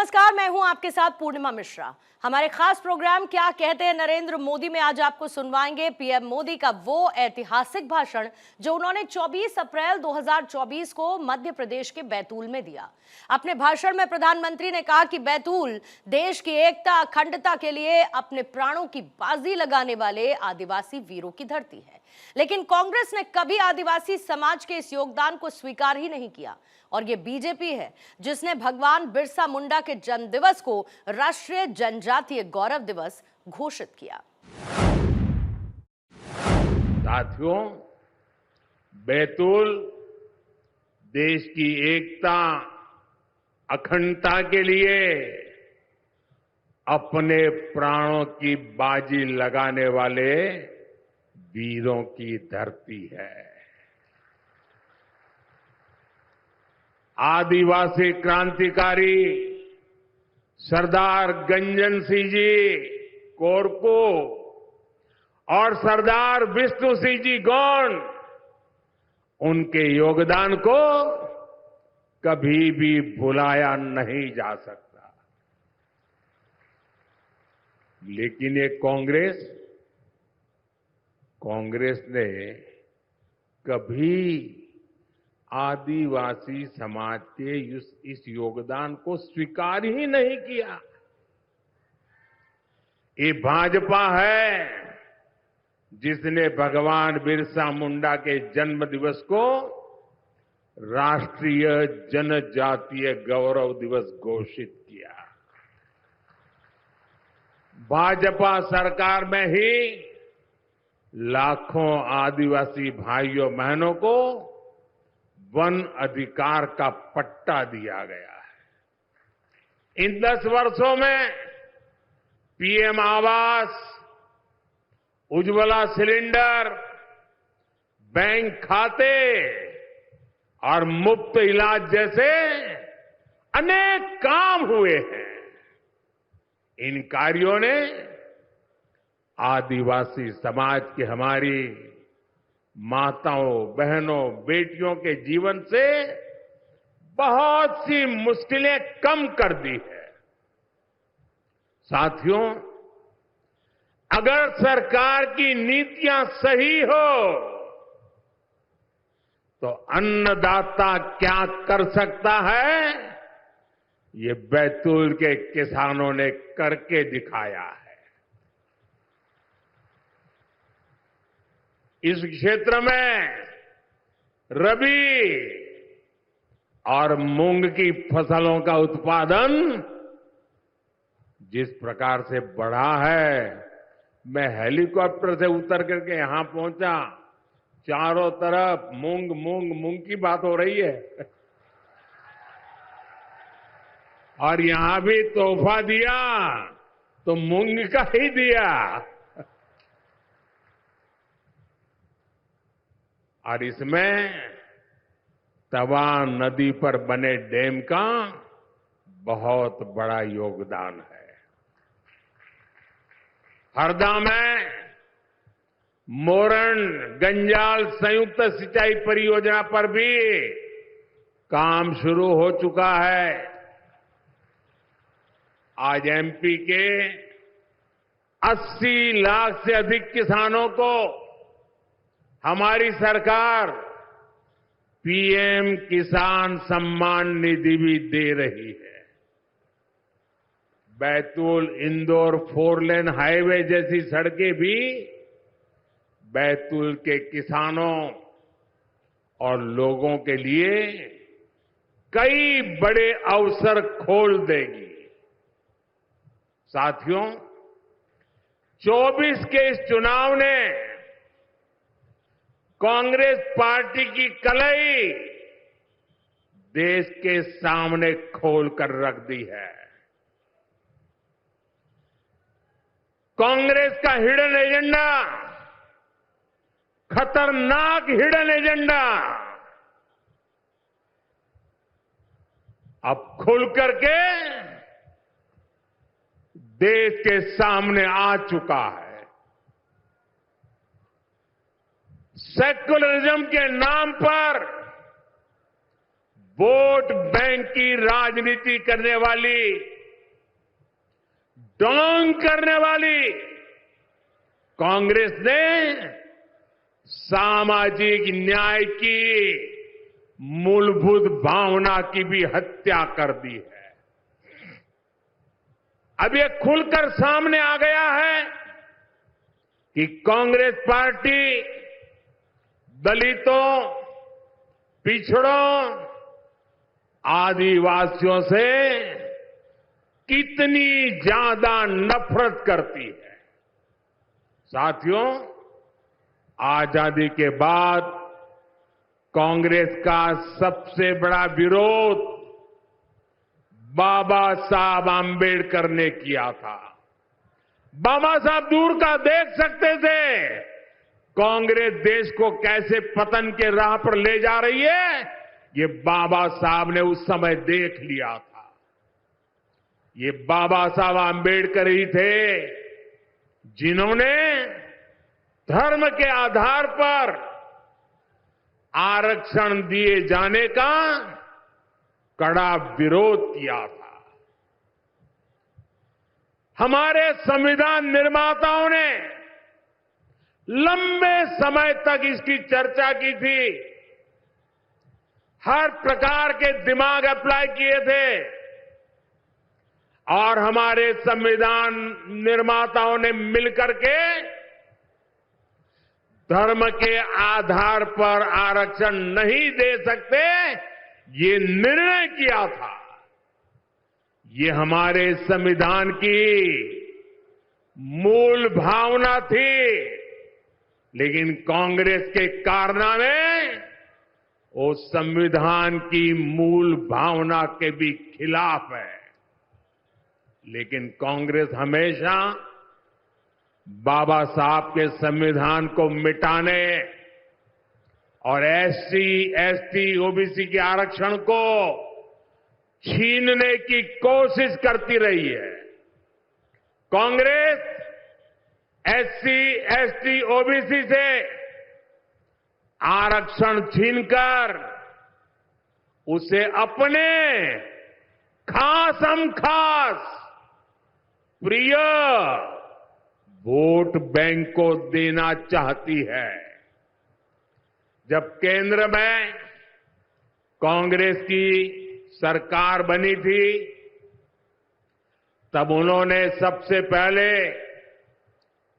नमस्कार, मैं हूं आपके साथ पूर्णिमा मिश्रा। हमारे खास प्रोग्राम क्या कहते हैं नरेंद्र मोदी में आज आपको सुनवाएंगे पीएम मोदी का वो ऐतिहासिक भाषण जो उन्होंने 24 अप्रैल 2024 को मध्य प्रदेश के बैतूल में दिया। अपने भाषण में प्रधानमंत्री ने कहा कि बैतूल देश की एकता अखंडता के लिए अपने प्राणों की बाजी लगाने वाले आदिवासी वीरों की धरती है, लेकिन कांग्रेस ने कभी आदिवासी समाज के इस योगदान को स्वीकार ही नहीं किया। और ये बीजेपी है जिसने भगवान बिरसा मुंडा के जन्म दिवस को राष्ट्रीय जनजातीय गौरव दिवस घोषित किया। साथियों, बैतूल देश की एकता अखंडता के लिए अपने प्राणों की बाजी लगाने वाले वीरों की धरती है। आदिवासी क्रांतिकारी सरदार गंजन सिंह जी कोरको और सरदार विष्णु सिंह जी गौंड, उनके योगदान को कभी भी भुलाया नहीं जा सकता। लेकिन ये कांग्रेस ने कभी आदिवासी समाज के इस योगदान को स्वीकार ही नहीं किया। ये भाजपा है जिसने भगवान बिरसा मुंडा के जन्म दिवस को राष्ट्रीय जनजातीय गौरव दिवस घोषित किया। भाजपा सरकार में ही लाखों आदिवासी भाइयों बहनों को वन अधिकार का पट्टा दिया गया है। इन 10 वर्षों में पीएम आवास, उज्ज्वला सिलेंडर, बैंक खाते और मुफ्त इलाज जैसे अनेक काम हुए हैं। इन कार्यों ने आदिवासी समाज की हमारी माताओं, बहनों, बेटियों के जीवन से बहुत सी मुश्किलें कम कर दी है। साथियों, अगर सरकार की नीतियां सही हो तो अन्नदाता क्या कर सकता है, ये बैतूल के किसानों ने करके दिखाया है। इस क्षेत्र में रबी और मूंग की फसलों का उत्पादन जिस प्रकार से बढ़ा है, मैं हेलीकॉप्टर से उतर करके यहां पहुंचा, चारों तरफ मूंग मूंग मूंग की बात हो रही है। और यहां भी तोहफा दिया तो मूंग का ही दिया। और इसमें तवा नदी पर बने डैम का बहुत बड़ा योगदान है। हरदा में मोरन गंजाल संयुक्त सिंचाई परियोजना पर भी काम शुरू हो चुका है। आज एमपी के 80 लाख से अधिक किसानों को हमारी सरकार पीएम किसान सम्मान निधि भी दे रही है। बैतूल इंदौर 4 लेन हाईवे जैसी सड़कें भी बैतूल के किसानों और लोगों के लिए कई बड़े अवसर खोल देगी। साथियों, 24 के इस चुनाव ने कांग्रेस पार्टी की कलई देश के सामने खोल कर रख दी है। कांग्रेस का हिडन एजेंडा, खतरनाक हिडन एजेंडा अब खुल करके देश के सामने आ चुका है। सेक्युलरिज्म के नाम पर वोट बैंक की राजनीति करने वाली डोंग करने वाली कांग्रेस ने सामाजिक न्याय की मूलभूत भावना की भी हत्या कर दी है। अब ये खुलकर सामने आ गया है कि कांग्रेस पार्टी दलितों, पिछड़ों, आदिवासियों से कितनी ज्यादा नफरत करती है। साथियों, आजादी के बाद कांग्रेस का सबसे बड़ा विरोध बाबा साहब आंबेडकर ने किया था। बाबा साहब दूर का देख सकते थे कांग्रेस देश को कैसे पतन के राह पर ले जा रही है, ये बाबा साहब ने उस समय देख लिया था। ये बाबा साहब आंबेडकर ही थे जिन्होंने धर्म के आधार पर आरक्षण दिए जाने का कड़ा विरोध किया था। हमारे संविधान निर्माताओं ने लंबे समय तक इसकी चर्चा की थी, हर प्रकार के दिमाग अप्लाई किए थे और हमारे संविधान निर्माताओं ने मिलकर के धर्म के आधार पर आरक्षण नहीं दे सकते, ये निर्णय किया था। ये हमारे संविधान की मूल भावना थी, लेकिन कांग्रेस के कारनामे वो संविधान की मूल भावना के भी खिलाफ है। लेकिन कांग्रेस हमेशा बाबा साहब के संविधान को मिटाने और एससी, एसटी, ओबीसी के आरक्षण को छीनने की कोशिश करती रही है। कांग्रेस एससी, एसटी, ओबीसी से आरक्षण छीनकर उसे अपने खासम खास प्रिय वोट बैंक को देना चाहती है। जब केंद्र में कांग्रेस की सरकार बनी थी, तब उन्होंने सबसे पहले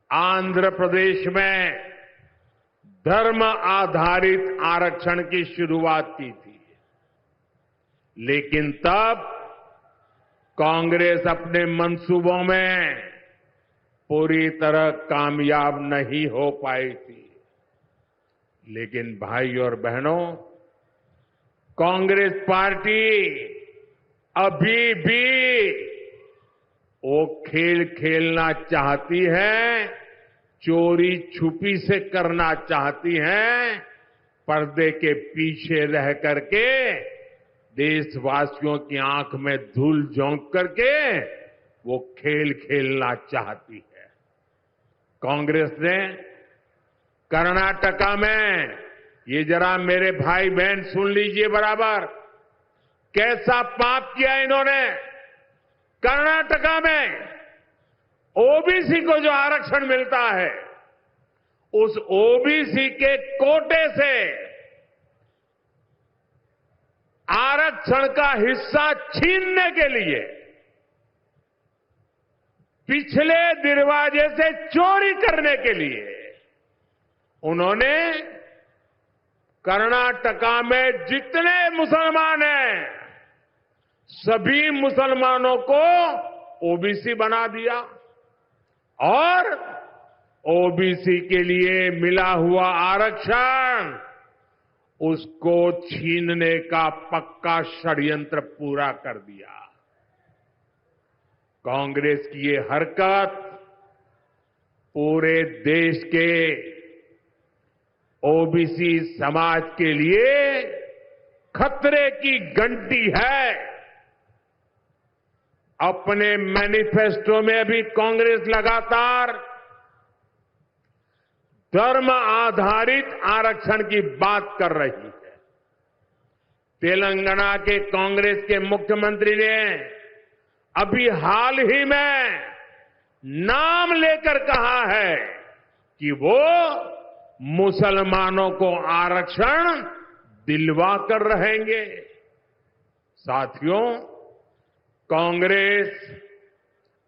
आंध्र प्रदेश में धर्म आधारित आरक्षण की शुरुआत की थी। लेकिन तब कांग्रेस अपने मंसूबों में पूरी तरह कामयाब नहीं हो पाई थी। लेकिन भाई और बहनों, कांग्रेस पार्टी अभी भी वो खेल खेलना चाहती है, चोरी छुपी से करना चाहती है, पर्दे के पीछे रह करके देशवासियों की आंख में धूल झोंक करके वो खेल खेलना चाहती है। कांग्रेस ने कर्नाटका में, ये जरा मेरे भाई बहन सुन लीजिए बराबर, कैसा पाप किया इन्होंने। कर्नाटका में ओबीसी को जो आरक्षण मिलता है, उस ओबीसी के कोटे से आरक्षण का हिस्सा छीनने के लिए पिछले दरवाजे से चोरी करने के लिए उन्होंने कर्नाटका में जितने मुसलमान हैं, सभी मुसलमानों को ओबीसी बना दिया और ओबीसी के लिए मिला हुआ आरक्षण उसको छीनने का पक्का षड्यंत्र पूरा कर दिया। कांग्रेस की ये हरकत पूरे देश के ओबीसी समाज के लिए खतरे की घंटी है। अपने मैनिफेस्टो में भी कांग्रेस लगातार धर्म आधारित आरक्षण की बात कर रही है। तेलंगाना के कांग्रेस के मुख्यमंत्री ने अभी हाल ही में नाम लेकर कहा है कि वो मुसलमानों को आरक्षण दिलवा कर रहेंगे। साथियों, कांग्रेस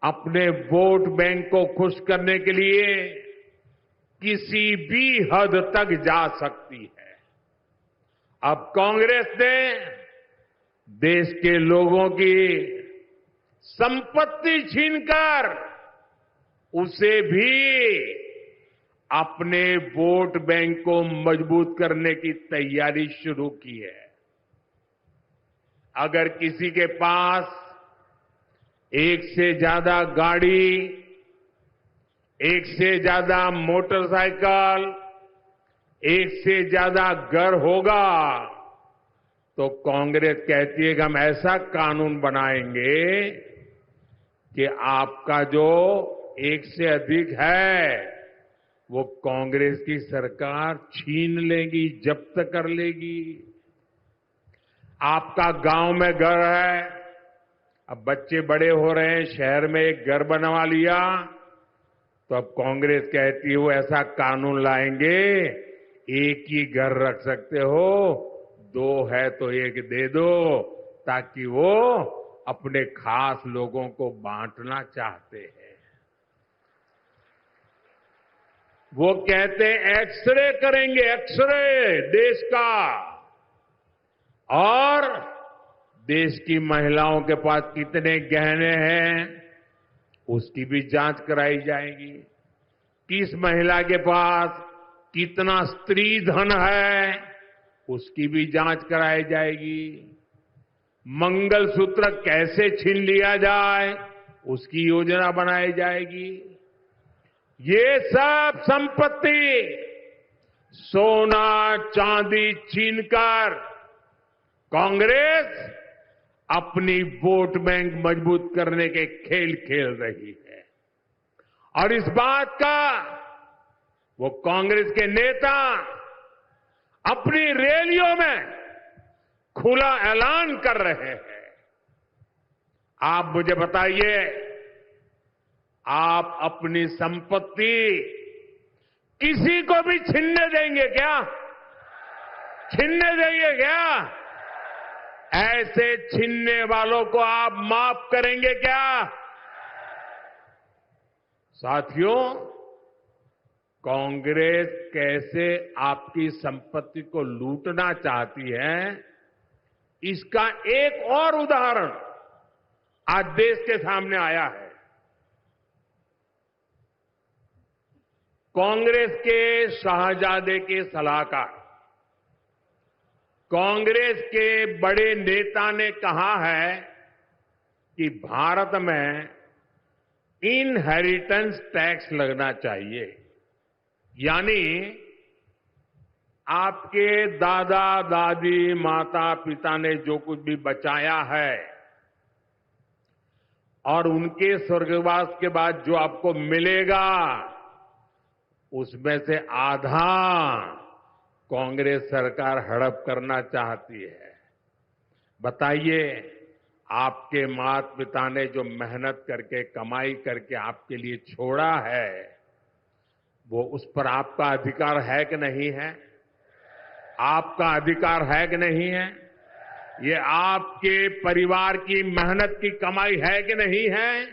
अपने वोट बैंक को खुश करने के लिए किसी भी हद तक जा सकती है। अब कांग्रेस ने देश के लोगों की संपत्ति छीनकर उसे भी अपने वोट बैंक को मजबूत करने की तैयारी शुरू की है। अगर किसी के पास एक से ज्यादा गाड़ी, एक से ज्यादा मोटरसाइकिल, एक से ज्यादा घर होगा तो कांग्रेस कहती है कि हम ऐसा कानून बनाएंगे कि आपका जो एक से अधिक है वो कांग्रेस की सरकार छीन लेगी, जब्त कर लेगी। आपका गांव में घर है, अब बच्चे बड़े हो रहे हैं, शहर में एक घर बनवा लिया तो अब कांग्रेस कहती है वो ऐसा कानून लाएंगे, एक ही घर रख सकते हो, दो है तो एक दे दो, ताकि वो अपने खास लोगों को बांटना चाहते हैं। वो कहते हैं एक्सरे करेंगे, एक्सरे देश का, और देश की महिलाओं के पास कितने गहने हैं उसकी भी जांच कराई जाएगी। किस महिला के पास कितना स्त्री धन है उसकी भी जांच कराई जाएगी। मंगलसूत्र कैसे छीन लिया जाए उसकी योजना बनाई जाएगी। ये सब संपत्ति सोना चांदी छीनकर कांग्रेस अपनी वोट बैंक मजबूत करने के खेल खेल रही है। और इस बात का वो कांग्रेस के नेता अपनी रैलियों में खुला ऐलान कर रहे हैं। आप मुझे बताइए, आप अपनी संपत्ति किसी को भी छीनने देंगे क्या? छीनने देंगे क्या? ऐसे छीनने वालों को आप माफ करेंगे क्या? साथियों, कांग्रेस कैसे आपकी संपत्ति को लूटना चाहती है, इसका एक और उदाहरण आज देश के सामने आया है। कांग्रेस के शाहजादे के सलाहकार, कांग्रेस के बड़े नेता ने कहा है कि भारत में इनहेरिटेंस टैक्स लगना चाहिए, यानी आपके दादा दादी माता पिता ने जो कुछ भी बचाया है और उनके स्वर्गवास के बाद जो आपको मिलेगा उसमें से आधा कांग्रेस सरकार हड़प करना चाहती है। बताइए, आपके माता पिता ने जो मेहनत करके कमाई करके आपके लिए छोड़ा है वो उस पर आपका अधिकार है कि नहीं है? आपका अधिकार है कि नहीं है? ये आपके परिवार की मेहनत की कमाई है कि नहीं है?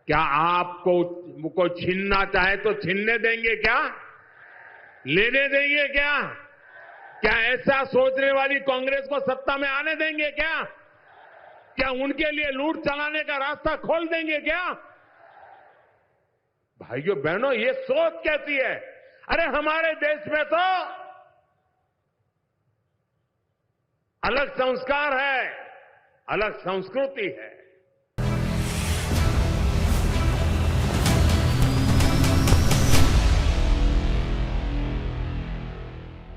क्या आपको छीनना चाहे तो छीनने देंगे क्या? लेने देंगे क्या? क्या ऐसा सोचने वाली कांग्रेस को सत्ता में आने देंगे क्या? क्या उनके लिए लूट चलाने का रास्ता खोल देंगे क्या? भाइयों बहनों, ये सोच कैसी है? अरे हमारे देश में तो अलग संस्कार है, अलग संस्कृति है।